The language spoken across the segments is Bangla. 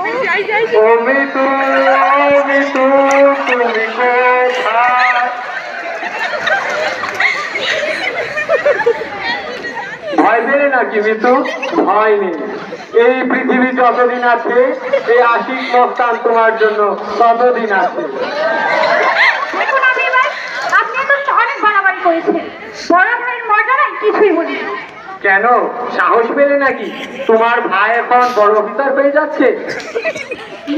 ও মিতু, মিতু তুমি কোথায়? ভয় পেলে নাকি মিতু? ভয় নেই, এই পৃথিবী যতদিন আছে, এই আশিক মস্তান তোমার জন্য ততদিন আছে। দেখুন আমি ভাই, আপনি তো অনেক বাড়াবাড়ি করেছেন। বড় ভাইয়ের মর্যাদায় কিছুই বলি না। কেন, সাহস পেলে নাকি? তোমার ভাই এখন বড় অফিসার পেয়ে যাচ্ছে।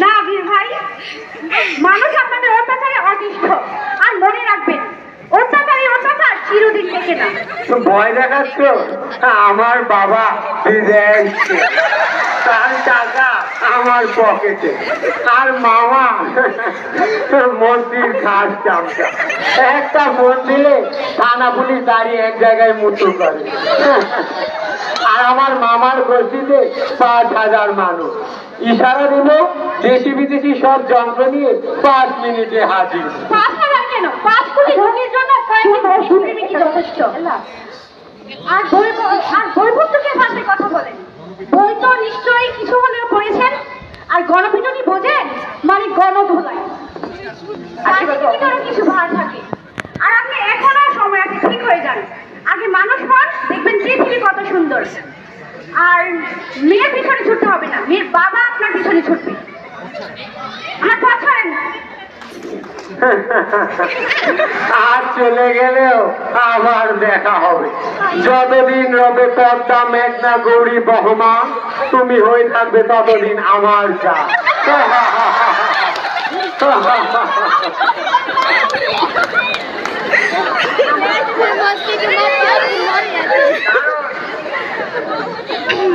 না বীর ভাই, মানুষ আপনাদের অত্যাচারে অতিষ্ঠ। আর মনে রাখবেন, অত্যাচারী অত্যাচার চিরদিন থেকে না। তো ভয় দেখাচ্ছ? আমার বাবা বিদেশ, তার টাকা আমার পকেটে, আর মামা মন্ত্রীর খাস চামচা। একটা ফোন দিলে থানা পুলিশ দাঁড়িয়ে এক জায়গায় মুঠো করে। আর আমার মামার গোষ্ঠীতে 5,000 মানুষ। ইশারা দিব, দেশি বিদেশি সব যন্ত্র নিয়ে 5 মিনিটে হাজির। 5,000 কেন, 5 কোটি রোগীর জন্য কয়েকটি বসুপ্রেমী কি যথেষ্ট? আর বইভূতকে ভাষায় কথা বলেন। বই তো নিশ্চয়ই কিছু হলেও পড়েছেন। আর গণপিটুনি বোঝেন, মানে গণধোলাই। রাজনীতির ভিতরে কিছু ভার থাকে। আর আপনি এখনো সময় আছে, ঠিক হয়ে যান। আগে মানুষ হন, দেখবেন পৃথিবী কত সুন্দর। আর মেয়ের পিছনে ছুটতে হবে না, মেয়ের বাবা আপনার পিছনে ছুটবে। আমার পথ ছাড়েন। আর চলে গেলেও আবার দেখা হবে। যতদিন রবে পদ্মা মেঘনা গৌরী বহমান, তুমি হয়ে থাকবে ততদিন আমার যা। मस्ती